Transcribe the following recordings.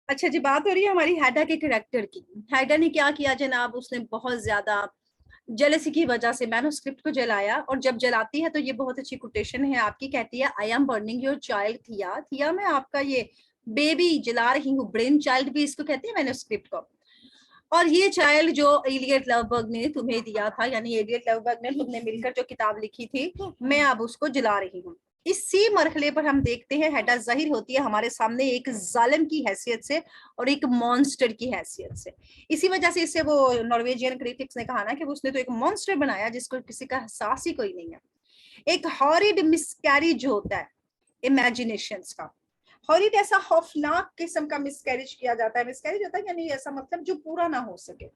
अच्छा जी, बात हो रही है हमारी हैडा के कैरेक्टर की। हैडा ने क्या किया जनाब, उसने बहुत ज्यादा जेलसी की वजह से मैन्युस्क्रिप्ट को जलाया। और जब जलाती है तो ये बहुत अच्छी कोटेशन है आपकी, कहती है I am burning your child थिया। थिया मैं आपका ये बेबी जला रही हूँ, ब्रेन चाइल्ड भी इसको कहते हैं मैन्युस्क्रिप्ट को। और ये चाइल्ड जो एलियट लवबर्ग ने तुम्हें दिया था, यानी एलियट लवबर्ग ने तुमने मिलकर जो किताब लिखी थी, मैं अब उसको जला रही हूँ। इसी मरहले पर हम देखते हैं हेडा जाहिर होती है हमारे सामने एक जालिम की हैसियत से और एक मॉन्स्टर की हैसियत से। इसी वजह से इससे वो नॉर्वेजियन क्रिटिक्स ने कहा ना कि उसने तो एक मॉन्स्टर बनाया जिसको किसी का एहसास ही कोई नहीं है। एक हॉरिड मिसकैरेज होता है इमेजिनेशंस का। हॉरिड ऐसा खौफनाक किस्म का मिसकैरेज किया जाता है। मिसकैरेज होता है यानी ऐसा मतलब जो पूरा ना हो सके।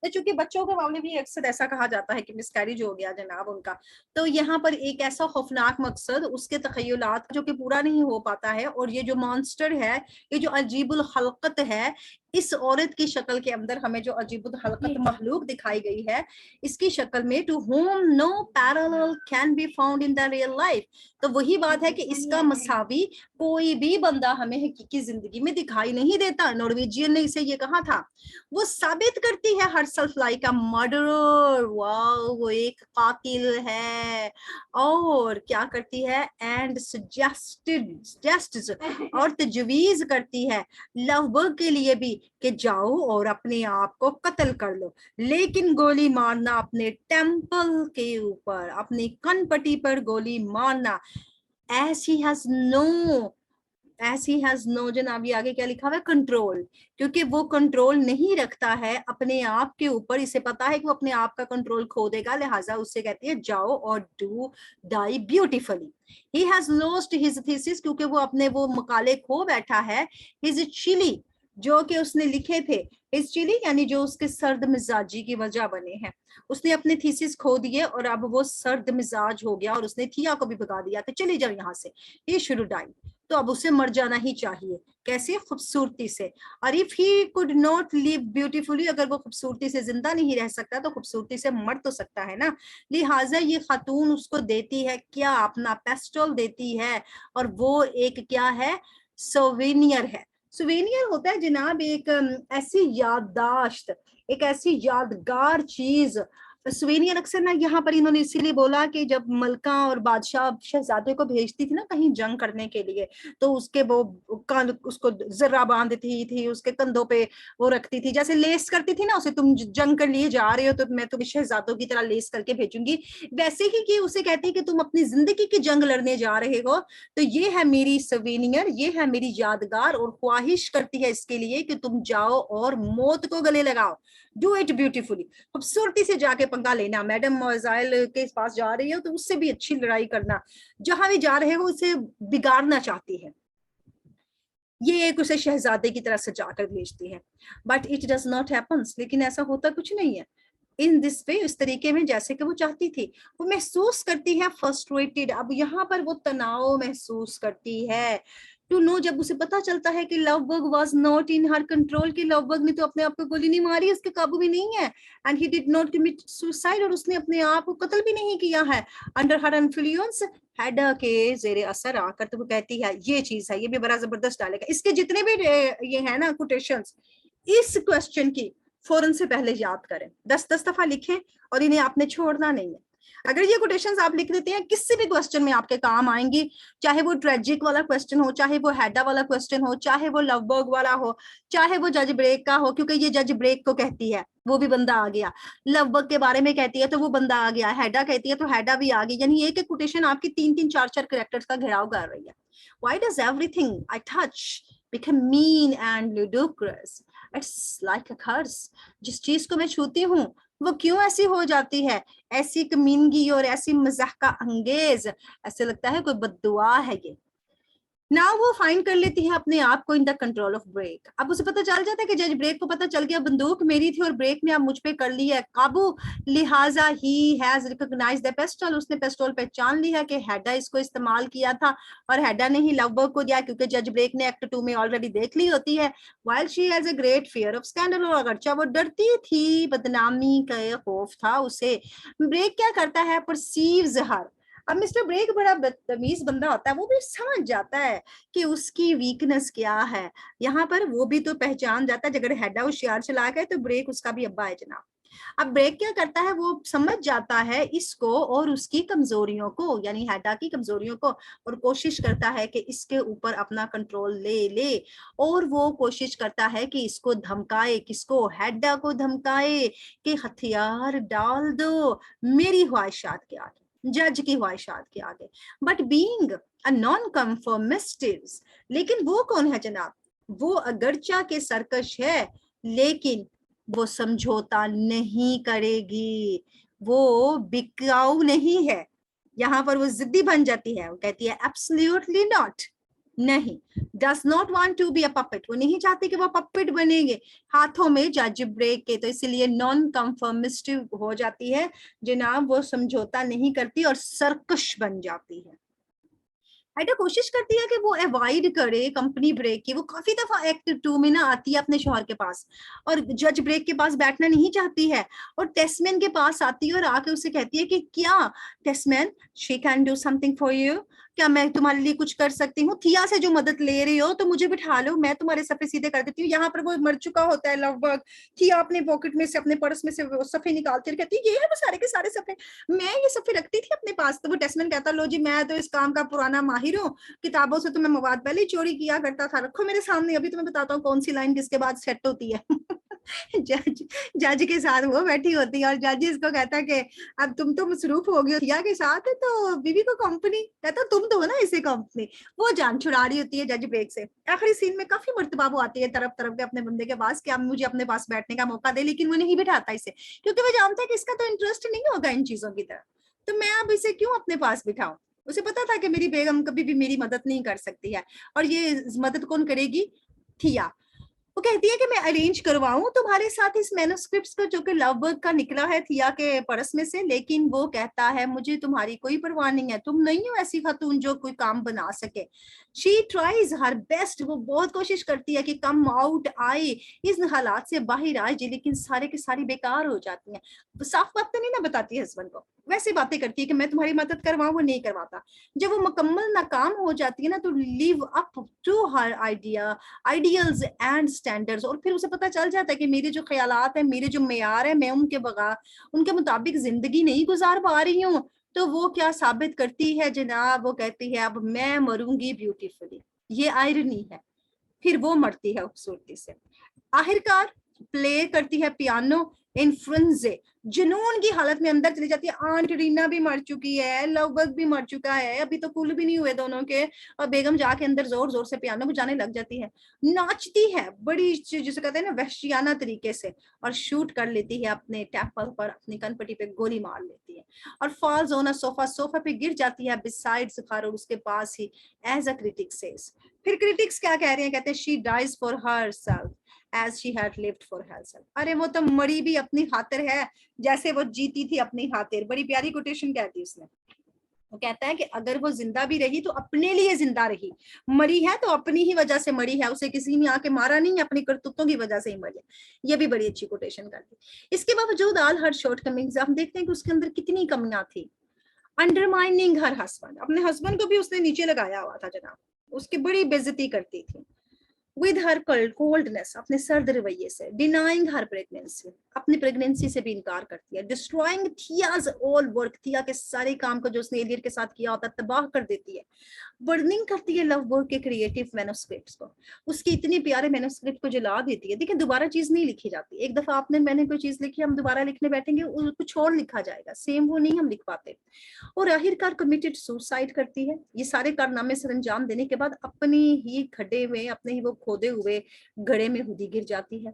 तो चूंकि बच्चों के मामले में अक्सर ऐसा कहा जाता है कि मिसकैरेज हो गया जनाब उनका, तो यहाँ पर एक ऐसा खौफनाक मकसद, उसके तखयलात जो कि पूरा नहीं हो पाता है। और ये जो मॉन्स्टर है, ये जो अजीबुल खलकत है, इस औरत की शक्ल के अंदर हमें जो अजीबुल खलकत मखलूक दिखाई गई है, इसकी शक्ल में to whom no parallel can be found in the real life. तो वही बात है कि इसका मसावी कोई भी बंदा हमें हकीकी जिंदगी में दिखाई नहीं देता। नॉर्वेजियन ने इसे ये कहा था। वो साबित करती है हर्सल फ्लाई का मर्डरर, वाओ वो एक कातिल है। और क्या करती है, एंड सजेस्ट और तजवीज करती है लवबर्ग के लिए भी कि जाओ और अपने आप को कत्ल कर लो, लेकिन गोली मारना अपने टेम्पल के ऊपर, अपनी कनपट्टी पर गोली मारना। एज ही हैज नो ऐसी हैज नो जनाब, ये आगे क्या लिखा हुआ है, कंट्रोल। क्योंकि वो कंट्रोल नहीं रखता है अपने आप के ऊपर, इसे पता है कि वो अपने आप का कंट्रोल खो देगा, लिहाजा उससे कहती है जाओ और do die beautifully. He has lost his thesis, क्योंकि वो अपने वो मकाले खो बैठा है। हिज चिली, जो कि उसने लिखे थे, हिज चिली यानी जो उसके सर्द मिजाजी की वजह बने हैं। उसने अपने थीसिस खो दिए और अब वो सर्द मिजाज हो गया और उसने थिया को भी भगा दिया कि चली जाओ यहाँ से, ये शुरू डाई। तो अब उसे मर जाना ही चाहिए। कैसे, खूबसूरती से। और if he could not live beautifully, अगर वो खूबसूरती से जिंदा नहीं रह सकता तो खूबसूरती से मर तो सकता है ना। लिहाजा ये खातून उसको देती है क्या, अपना पेस्टल देती है। और वो एक क्या है, सोवेनियर है। सोवेनियर होता है जनाब एक ऐसी याददाश्त, एक ऐसी यादगार चीज। सुवेनियर अक्सर ना, यहाँ पर इन्होंने इसीलिए बोला कि जब मलका और बादशाह शहजादे को भेजती थी ना कहीं जंग करने के लिए, तो उसके वो कान उसको जर्रा बांधती थी, उसके कंधों पे वो रखती थी, जैसे लेस करती थी ना उसे, तुम जंग कर लिए जा रहे हो तो मैं तुम्हें शहजादों की तरह लेस करके भेजूंगी। वैसे ही कि उसे कहती है कि तुम अपनी जिंदगी की जंग लड़ने जा रहे हो, तो ये है मेरी सवेनियर, ये है मेरी यादगार। और ख्वाहिश करती है इसके लिए कि तुम जाओ और मौत को गले लगाओ, डू इट ब्यूटीफुली। खूबसूरती से जाके पंगा लेना, मैडम मोजाइल के पास जा रही हो तो उससे भी अच्छी लड़ाई करना, जहां भी जा रहे हो उसे बिगाड़ना चाहती है। ये एक उसे शहजादे की तरह सजा कर भेजती है। But it does not happens, लेकिन ऐसा होता कुछ नहीं है इन दिस वे, इस तरीके में जैसे कि वो चाहती थी। वो महसूस करती है फ्रस्ट्रेटेड, अब यहाँ पर वो तनाव महसूस करती है। टू नो, जब उसे पता चलता है कि Lovborg was not in her control, कि लवबर्ग ने तो अपने आप को गोली नहीं मारी, उसके काबू में नहीं है। And he did not commit suicide, और उसने अपने आप को कत्ल भी नहीं किया है। अंडर हर इन्फ्लुएंस, हैडा के जेरे असर आकर, तो वो कहती है ये चीज है, ये भी बड़ा जबरदस्त डालेगा। इसके जितने भी ये है ना कोटेशंस, इस क्वेश्चन की फौरन से पहले याद करें, 10-10 दफा लिखें और इन्हें आपने छोड़ना नहीं है। अगर ये कोटेशंस आप लिख देते हैं, किसी भी क्वेश्चन में आपके काम आएंगी, चाहे वो ट्रेजिक वाला क्वेश्चन हो, चाहे वो हैडा वाला क्वेश्चन हो, चाहे वो लवबर्ग वाला हो, चाहे वो जज ब्रेक का हो, क्योंकि ये जज ब्रेक को कहती है वो भी बंदा आ गया, लवबर्ग के बारे में कहती है तो वो बंदा आ गया, हैडा कहती है तो हैडा भी आ गई। यानी एक एक कोटेशन आपकी 3-3 4-4 कैरेक्टर्स का घेराव कर रही है। Why does everything I touch become mean and ludicrous? It's like a curse. जिस चीज को मैं छूती हूँ वो क्यों ऐसी हो जाती है, ऐसी कमीनगी और ऐसी मजाक का अंगेज, ऐसे लगता है कोई बद्दुआ है ये। ना वो फाइंड कर लेती है अपने आप को in the control of break. अब उसे पता चल जाता है कि जज ब्रेक को पता चल गया बंदूक मेरी थी और ब्रेक ने अब मुझ पे कर लिया है काबू, लिहाजा he has recognise the pistol, उसने पेस्टल पहचान लिया कि हैडा इसको इस्तेमाल किया था और हैडा ने ही लवबर्ग को दिया, क्योंकि जज ब्रेक ने एक्ट 2 में ऑलरेडी देख ली होती है। While she has a great fear of scandal, और अगरचा वो डरती थी, बदनामी का खौफ था उसे, ब्रेक क्या करता है, परसीव्स हर, अब मिस्टर ब्रेक बड़ा बदतमीज बंदा होता है, वो भी समझ जाता है कि उसकी वीकनेस क्या है। यहाँ पर वो भी तो पहचान जाता है, अगर हेडा होशियार चला गया तो ब्रेक उसका भी अब्बा है जनाब। अब ब्रेक क्या करता है, वो समझ जाता है इसको और उसकी कमजोरियों को, यानी हेडा की कमजोरियों को, और कोशिश करता है कि इसके ऊपर अपना कंट्रोल ले ले। और वो कोशिश करता है कि इसको धमकाए, किसको, हेडा को धमकाए कि हथियार डाल दो मेरी ख्वाहिशात के आगे, जज की ख्वाहिशात के आगे। बट बीइंग अ नॉन कंफर्मिस्टिव, लेकिन वो कौन है जनाब, वो अगरचा के सरकश है, लेकिन वो समझौता नहीं करेगी, वो बिकाऊ नहीं है। यहाँ पर वो जिद्दी बन जाती है, वो कहती है एब्सोल्युटली नॉट, नहीं, does not want to be a puppet, वो नहीं चाहती कि वो पपेट बनेंगे हाथों में जज ब्रेक के। तो इसलिए नॉन कंफर्मिस्टिव हो जाती है जनाब, वो समझौता नहीं करती और सरकश बन जाती है। आयडा कोशिश करती है कि वो अवॉइड करे कंपनी ब्रेक की। वो काफी दफा एक्ट 2 में ना आती है अपने शौहर के पास और जज ब्रेक के पास बैठना नहीं चाहती है, और टेस्टमैन के पास आती है और आके उसे कहती है कि क्या टेस्टमैन, she can do something for you, क्या मैं तुम्हारे लिए कुछ कर सकती हूँ, थिया से जो मदद ले रही हो तो मुझे बिठा लो, मैं तुम्हारे सफे सीधे कर देती हूँ। यहाँ पर वो मर चुका होता है लवबर्ग, थिया अपने पॉकेट में से, अपने पर्स में से वो सफे निकालती है, कहती है ये है वो सारे के सारे सफे, मैं ये सफे रखती थी अपने पास। तो वो टेस्टमैन कहता, लो जी मैं तो इस काम का पुराना माहिर हूँ, किताबों से तो मैं मवाद पहले ही चोरी किया करता था, रखो मेरे सामने, अभी तुम्हें बताता हूँ कौन सी लाइन किसके बाद सेट होती है। जज जज के साथ वो बैठी होती है और जज इसको कहता है कि अब तुम तो मसरूफ हो गई हो थिया के साथ, तो बीवी को कंपनी, कहता तुम तो हो ना इसे कंपनी। वो जान छुड़ा रही होती है जज ब्रेक से। आखिरी सीन में काफी मर्तबा वो आती है तरफ तरफ के अपने बंदे के पास कि अब मुझे अपने पास बैठने का मौका दे, लेकिन वो नहीं बिठाता इसे, क्योंकि वो जानता है कि इसका तो इंटरेस्ट नहीं होगा इन चीजों की तरफ, तो मैं अब इसे क्यों अपने पास बिठाऊं। उसे पता था कि मेरी बेगम कभी भी मेरी मदद नहीं कर सकती है, और ये मदद कौन करेगी, थिया। वो कहती है कि मैं अरेंज करवाऊं तुम्हारे साथ इस मैन्युस्क्रिप्ट्स को जो कि लवबर्ग का निकला है थिया के पर्स में से, लेकिन वो कहता है मुझे तुम्हारी कोई परवाह नहीं है, तुम नहीं हो ऐसी खातून जो कोई काम बना सके। शी ट्राइज हर बेस्ट, वो बहुत कोशिश करती है कि कम आउट आए, इस हालात से बाहर आए जी, लेकिन सारे के सारी बेकार हो जाती हैं। साफ बात तो नहीं ना बताती हस्बैंड को, वैसे बातें करती है कि मैं तुम्हारी मदद करवाऊं, वो नहीं करवाता। जब वो मुकम्मल नाकाम हो जाती है ना, तो live up to her ideals and standards, और फिर उसे पता चल जाता है कि मेरे जो ख्यालात है, मेरे जो मेयार है, मैं उनके बगैर, उनके मुताबिक जिंदगी नहीं गुजार पा रही हूँ। तो वो क्या साबित करती है जनाब, वो कहती है अब मैं मरूंगी ब्यूटीफुली। ये आयरनी है, फिर वो मरती है खूबसूरती से। आखिरकार प्ले करती है पियानो इन फ्रेंजे, जुनून की हालत में अंदर चली जाती है। आंट रीना भी मर चुकी है, लवबर्ग भी मर चुका है, अभी तो कुल भी नहीं हुए दोनों के, और बेगम जाके अंदर जोर जोर से पियानो बजाने लग जाती है, नाचती है बड़ी जिसे कहते हैं ना वहशियाना तरीके से, और शूट कर लेती है अपने टेम्पल पर, अपनी कनपटी पे गोली मार लेती है, और falls on a sofa, sofa पे गिर जाती है बिसाइड ज़ुफार, और उसके पास ही, एज अ क्रिटिक सेज। फिर क्रिटिक्स क्या कह रहे हैं, कहते हैं she dies for herself as she had lived for herself। अरे वो तो मरी भी अपनी खातिर है, जैसे वो जीती थी अपनी खातिर। बड़ी प्यारी कोटेशन कहती है उसने। वो कहता है कि अगर वो जिंदा भी रही तो अपने लिए जिंदा रही, मरी है तो अपनी ही वजह से मरी है, उसे किसी ने आके मारा नहीं, अपनी करतूतों की वजह से ही मरी है। ये भी बड़ी अच्छी कोटेशन करती। इसके बावजूद ऑल हर शॉर्टकमिंग्स, हम देखते हैं कि उसके अंदर कितनी कमियां थी। अंडरमाइनिंग हर हस्बैंड, अपने हस्बैंड को भी उसने नीचे लगाया हुआ था जनाब, उसकी बड़ी बेइज्जती करती थी। विद हर कोल्डनेस, अपने सर्द रवैये से। डिनाइंग हर प्रेगनेंसी, अपनी प्रेगनेंसी से भी इनकार करती है। डिस्ट्रॉइंग थियाज ऑल वर्क, थिया के सारे काम को जो उसने एलियट के साथ किया होता है तबाह कर देती है। बर्निंग करती है लवबर्ग के क्रिएटिव मैन्युस्क्रिप्ट्स को, उसके इतने प्यारे मैन्युस्क्रिप्ट को जला देती है। देखिए दोबारा चीज नहीं लिखी जाती, एक दफा आपने मैंने कोई चीज लिखी, हम दोबारा लिखने बैठेंगे कुछ और लिखा जाएगा, सेम वो नहीं हम लिख पाते। और आखिरकार कमिटेड सुसाइड करती है। ये सारे कारनामे सर अंजाम देने के बाद अपनी ही खड्डे में, अपने ही वो खोदे हुए गड्ढे में खुद ही गिर जाती है।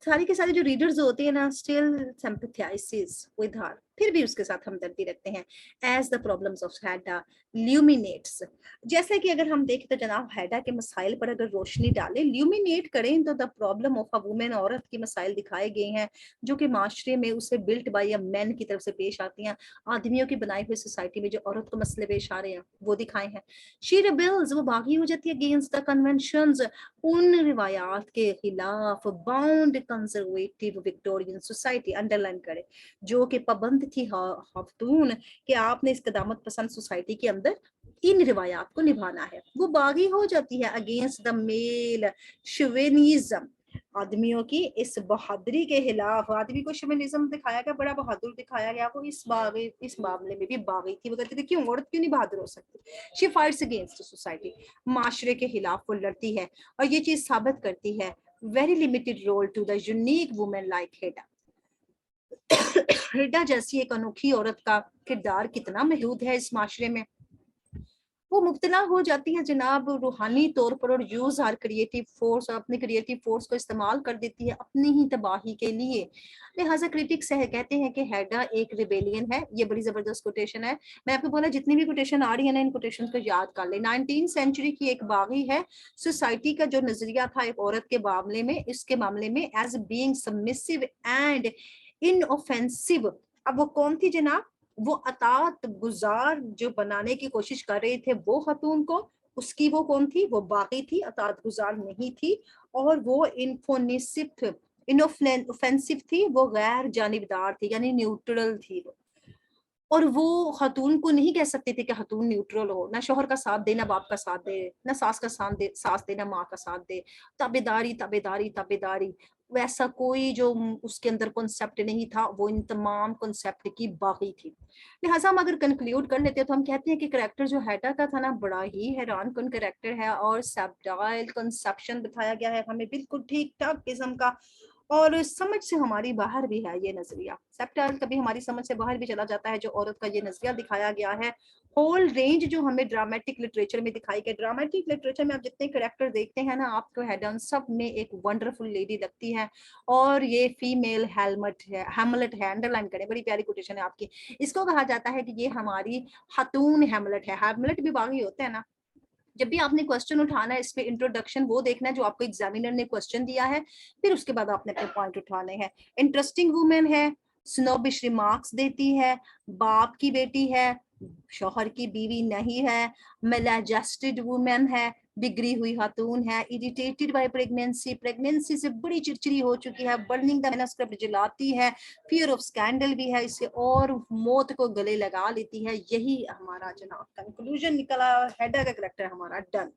सारी के सारे जो रीडर्स होते हैं ना, स्टिल सिंपैथाइजेस विद हर, फिर भी उसके साथ हमदर्दी रखते हैं। एज द प्रॉब्लम्स ऑफ हैडा ल्यूमिनेट्स, जैसे कि अगर हम देखें तो जनाब हैडा के मसाइल पर अगर रोशनी डालें, ल्यूमिनेट करें, तो the problem of a women, औरत के मसाइल दिखाए गए हैं जो कि माशरे में उसे बिल्ट बाय अ मैन की तरफ से पेश आती हैं। आदमियों की बनाई हुई सोसाइटी में जो औरत को मसले पेश आ रहे हैं वो दिखाए हैं। शी रिबेल्स, वो बागी हो जाती है अगेंस्ट द कन्वेंशंस, उन रिवायात के खिलाफ। Bound conservative Victorian society, underline करे, जो कि पाबंद थी खातून कि आपने इस कदामत पसंद सोसाइटी के अंदर इन रिवायात को निभाना है। वो बागी हो जाती है अगेंस्ट द मेल शिवेनिज्म, आदमियों की इस बहादुरी के खिलाफ। आदमी को शिवेनिज्म दिखाया गया, बड़ा बहादुर दिखाया गया, वो इस मामले में भी बागी थी। वो कहती थी क्यों औरत क्यों नहीं बहादुर हो सकती। शी फाइट्स अगेंस्ट सोसाइटी, माशरे के खिलाफ वो लड़ती है और ये चीज साबित करती है very limited role to the unique women like Hedda. Hedda जैसी एक अनोखी औरत का किरदार कितना महदूद है इस माशरे में। वो मुब्तला हो जाती है जनाब रूहानी तौर पर और यूज आर क्रिएटिव फोर्स, और अपनी क्रिएटिव फोर्स को इस्तेमाल कर देती है अपनी ही तबाही के लिए। लिहाजा क्रिटिक्स कहते हैं कि हेडा एक रिबेलियन है। ये बड़ी जबरदस्त कोटेशन है। मैं आपको बोला जितनी भी कोटेशन आ रही है ना, इन कोटेशन को याद कर ले। 19वीं सेंचुरी की एक बागी है। सोसाइटी का जो नजरिया था एक औरत के मामले में, इसके मामले में as being submissive and inoffensive. अब वो कौन थी जनाब? वो अतात गुजार जो बनाने की कोशिश कर रहे थे वो खतून को, उसकी वो कौन थी? वो बाकी थी, अतात गुजार नहीं थी। और वो इन्फोनिसिव इनऑफेंसिव थी, वो गैर जानिबदार थी, यानी न्यूट्रल थी वो। और वो खतून को नहीं कह सकते थे कि खतून न्यूट्रल हो, ना शोहर का साथ दे, ना बाप का साथ दे, ना सास का साथ दे, ना माँ का साथ दे। ताबेदारी ताबेदारी ताबेदारी, वैसा कोई जो उसके अंदर कॉन्सेप्ट नहीं था। वो इन तमाम कॉन्सेप्ट की बागी थी। लिहाजा हम अगर कंक्लूड कर लेते हैं तो हम कहते हैं कि करेक्टर जो हेडा का था ना, बड़ा ही हैरान कुन करेक्टर है और सबटाइल कंसेप्शन बताया गया है हमें, बिल्कुल ठीक ठाक किस्म का। और समझ से हमारी बाहर भी है ये नजरिया। सबटाइल कभी हमारी समझ से बाहर भी चला जाता है जो औरत का ये नजरिया दिखाया गया है। होल रेंज जो हमें ड्रामेटिक लिटरेचर में दिखाई गई, ड्रामेटिक लिटरेचर में आप जितने कैरेक्टर देखते हैं ना, आपको हेडन सब में एक वंडरफुल लेडी लगती है। और ये फीमेल हेमलेट है, अंडरलाइन करें, बड़ी प्यारी कोटेशन है आपकी। इसको कहा जाता है कि ये हमारी खातून हेमलेट है। हेमलेट भी बागी होते हैं ना। जब भी आपने क्वेश्चन उठाना है, इसमें इंट्रोडक्शन वो देखना है जो आपको एग्जामिनर ने क्वेश्चन दिया है, फिर उसके बाद आपने अपने पॉइंट उठाने हैं। इंटरेस्टिंग वुमेन है, स्नोबिश रिमार्क्स देती है, बाप की बेटी है, शौहर की बीवी नहीं है, मेलाजेस्टेड वुमेन है, बिगड़ी हुई खातून है, इरिटेटेड बाय प्रेगनेंसी, प्रेगनेंसी से बड़ी चिड़चिड़ी हो चुकी है, बर्निंग द मैन्युस्क्रिप्ट जलाती है, फियर ऑफ स्कैंडल भी है इसे, और मौत को गले लगा लेती है। यही हमारा जनाब कंक्लूजन निकला। हेडा का करेक्टर हमारा डन।